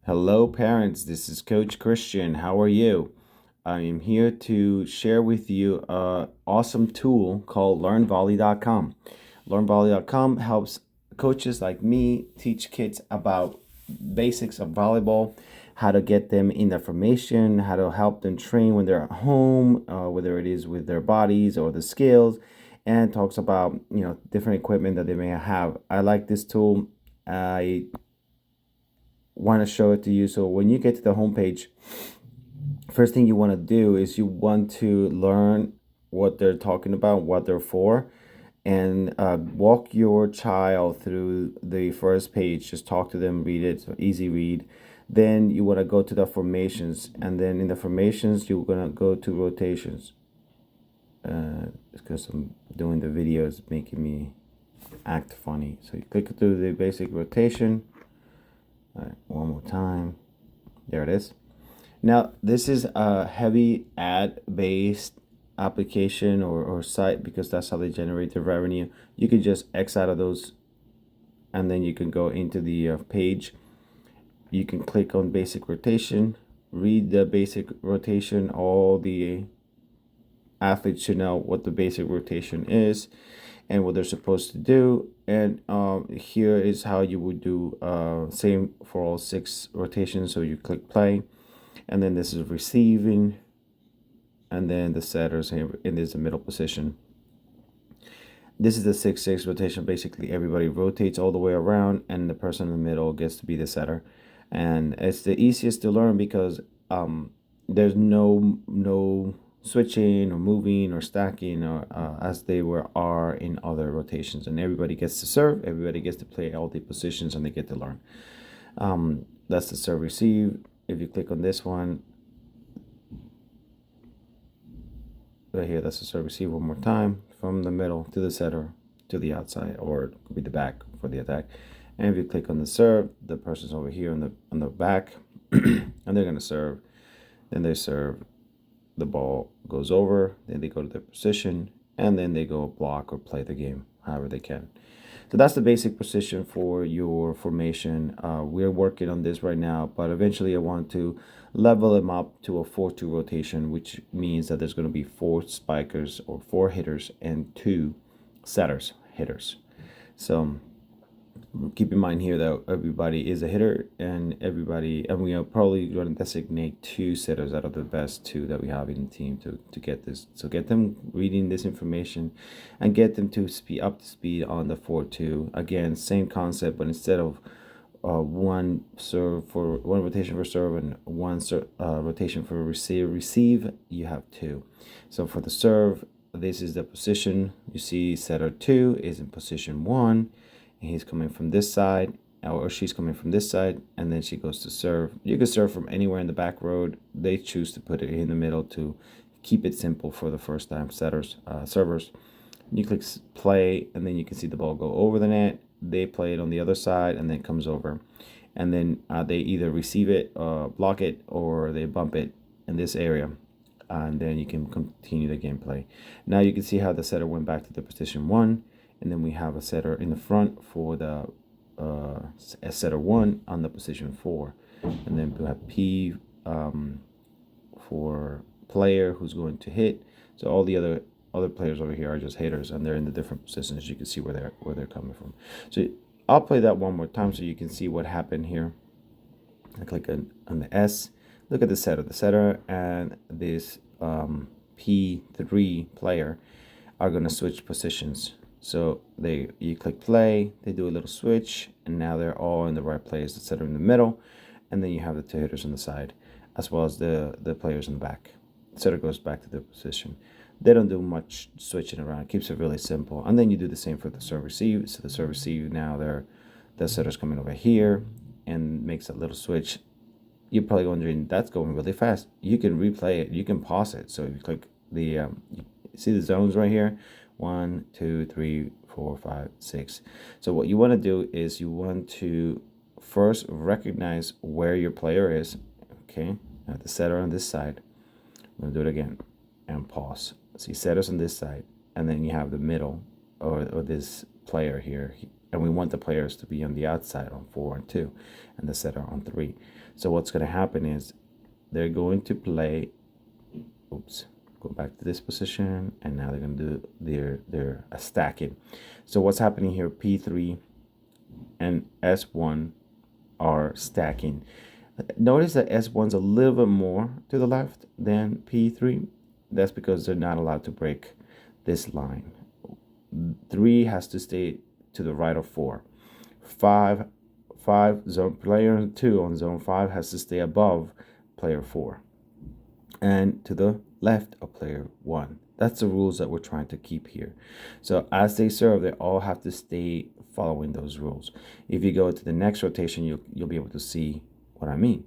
Hello, parents. This is Coach Christian. How are you? I am here to share with you an awesome tool called LearnVolley.com. LearnVolley.com helps coaches like me teach kids about basics of volleyball, how to get them in their formation, how to help them train when they're at home, whether it is with their bodies or the skills, and talks about different equipment that they may have. I like this tool. I want to show it to you. So when you get to the homepage, first thing you want to do is you want to learn what they're talking about, what they're for, and walk your child through the first page. Just talk to them, read it, so easy read. Then you want to go to the formations, and then in the formations, you're going to go to rotations. Because I'm doing the videos making me act funny. So you click through the basic rotation. All right, one more time. There it is. Now, this is a heavy ad based application or site because that's how they generate their revenue. You can just X out of those and then you can go into the page. You can click on basic rotation, read the basic rotation. All the athletes should know what the basic rotation is and what they're supposed to do. And here is how you would do same for all 6 rotations. So you click play, and then this is receiving, and then the setters here, and this is the middle position. This is the 6-6 rotation. Basically everybody rotates all the way around and the person in the middle gets to be the setter, and it's the easiest to learn because there's no switching or moving or stacking or as they are in other rotations, and everybody gets to serve, everybody gets to play all the positions, and they get to learn. That's the serve receive. If you click on this one right here, that's the serve receive. One more time, from the middle to the setter to the outside, or it could be the back for the attack. And if you click on the serve, the person's over here on the back and they're going to serve. Then they serve, the ball goes over, then they go to their position, and then they go block or play the game however they can. So that's the basic position for your formation. We're working on this right now, but eventually I want to level them up to a 4-2 rotation, which means that there's going to be 4 spikers or 4 hitters and 2 setters, hitters. So keep in mind here that everybody is a hitter, and we are probably going to designate 2 setters out of the best 2 that we have in the team to get this. So get them reading this information and get them to up to speed on the 4-2. Again, same concept, but instead of one rotation for serve and one rotation for receive, you have 2. So for the serve, this is the position. You see setter 2 is in position 1, and he's coming from this side, or she's coming from this side, and then she goes to serve. You can serve from anywhere in the back road. They choose to put it in the middle to keep it simple for the first time servers. You click play, and then you can see the ball go over the net. They play it on the other side, and then comes over, and then they either receive it, block it, or they bump it in this area, and then you can continue the gameplay. Now you can see how the setter went back to the position 1, and then we have a setter in the front for the setter 1 on the position 4, and then we have P for player who's going to hit. So all the other players over here are just hitters, and they're in the different positions. You can see where they're coming from. So I'll play that one more time so you can see what happened here. I click on the S. Look at the setter and this P3 player are going to switch positions. So you click play, they do a little switch, and now they're all in the right place. The setter in the middle, and then you have the 2 hitters on the side, as well as the players in the back. The setter goes back to their position. They don't do much switching around. It keeps it really simple. And then you do the same for the serve receive. So the serve receive, now the setter's coming over here and makes a little switch. You're probably wondering, that's going really fast. You can replay it. You can pause it. So if you click the, you see the zones right here? 1, 2, 3, 4, 5, 6. So what you want to do is you want to first recognize where your player is. Okay, now the setter on this side. I'm going to do it again and pause. See, setters on this side, and then you have the middle or this player here, and we want the players to be on the outside on 4 and 2, and the setter on 3. So what's going to happen is they're going to play, oops, go back to this position, and now they're going to do their stacking. So what's happening here, P3 and S1 are stacking. Notice that S1's a little bit more to the left than P3. That's because they're not allowed to break this line. 3 has to stay to the right of 4. 5 zone player 2 on zone 5 has to stay above player 4 and to the left of player 1. That's the rules that we're trying to keep here. So as they serve, they all have to stay following those rules. If you go to the next rotation, you'll be able to see what I mean.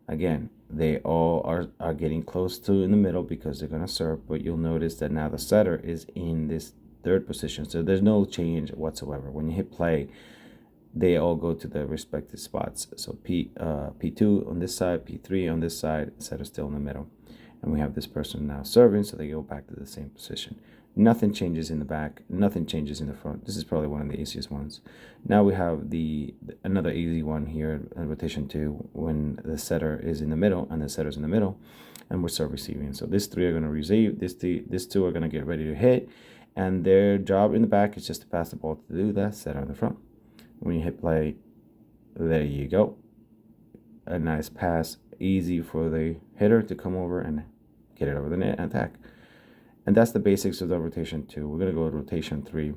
Again, they all are getting close to in the middle because they're going to serve, but you'll notice that now the setter is in this third position. So there's no change whatsoever. When you hit play, they all go to their respective spots. So P2 on this side, P3 on this side, setter still in the middle. And we have this person now serving, so they go back to the same position. Nothing changes in the back, nothing changes in the front. This is probably one of the easiest ones. Now we have another easy one here in rotation 2, when the setter is in the middle and the setter's in the middle, and we're serve receiving. So these 3 are going to receive, these 2 are going to get ready to hit, and their job in the back is just to pass the ball to do that setter in the front. When you hit play, there you go. A nice pass, easy for the hitter to come over and get it over the net and attack. And that's the basics of the rotation 2. We're going to go to rotation 3.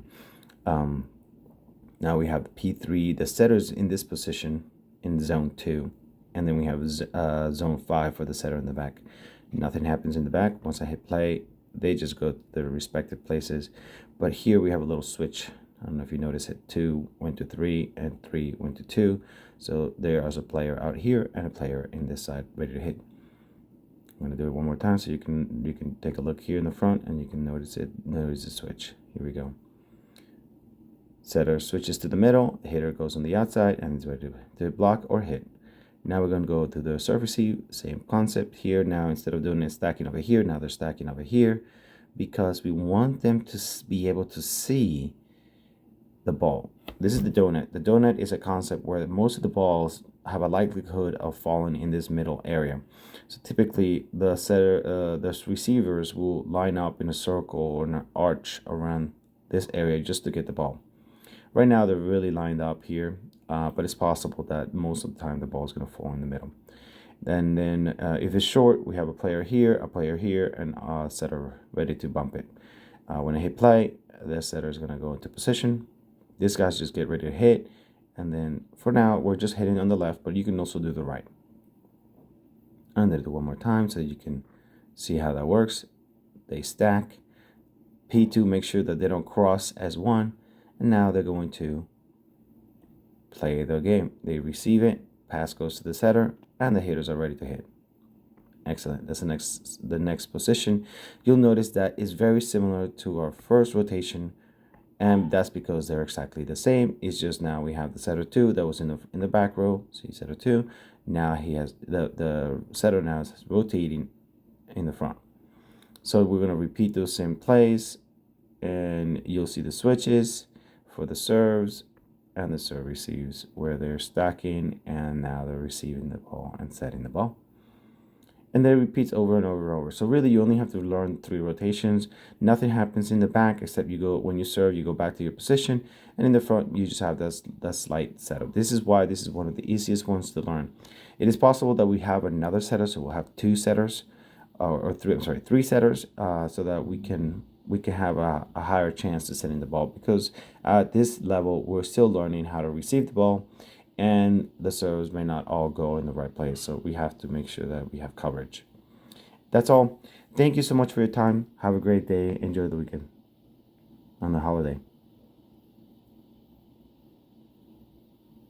Now we have the P3, the setters in this position in zone 2. And then we have zone 5 for the setter in the back. Nothing happens in the back. Once I hit play, they just go to their respective places. But here we have a little switch. I don't know if you notice it. 2 went to 3 and 3 went to 2. So there is a player out here and a player in this side ready to hit. I'm going to do it one more time so you can take a look here in the front and you can notice the switch. Here we go. Setter switches to the middle, the hitter goes on the outside and is ready to block or hit. Now we're going to go to the serve receive, same concept here. Now instead of doing it stacking over here, now they're stacking over here because we want them to be able to see the ball. This is the donut. The donut is a concept where most of the balls have a likelihood of falling in this middle area. So typically the receivers will line up in a circle or an arch around this area just to get the ball. Right now they're really lined up here, but it's possible that most of the time the ball is going to fall in the middle. And then if it's short, we have a player here, and a setter ready to bump it. When I hit play, the setter is going to go into position. These guys just get ready to hit. And then for now, we're just hitting on the left, but you can also do the right. I'm going to do one more time so you can see how that works. They stack. P2 make sure that they don't cross S1. And now they're going to play their game. They receive it. Pass goes to the setter. And the hitters are ready to hit. Excellent. That's the next position. You'll notice that is very similar to our first rotation. And that's because they're exactly the same. It's just now we have the setter 2 that was in the back row. See setter 2. Now he has the setter now is rotating in the front. So we're going to repeat those same plays, and you'll see the switches for the serves and the serve receives where they're stacking, and now they're receiving the ball and setting the ball. And then it repeats over and over and over. So really, you only have to learn 3 rotations. Nothing happens in the back except when you serve, you go back to your position. And in the front, you just have that slight setup. This is why this is one of the easiest ones to learn. It is possible that we have another setter, so we'll have 2 setters, or 3 setters, so that we can have a higher chance to setting the ball. Because at this level, we're still learning how to receive the ball. And the serves may not all go in the right place. So we have to make sure that we have coverage. That's all. Thank you so much for your time. Have a great day. Enjoy the weekend on the holiday.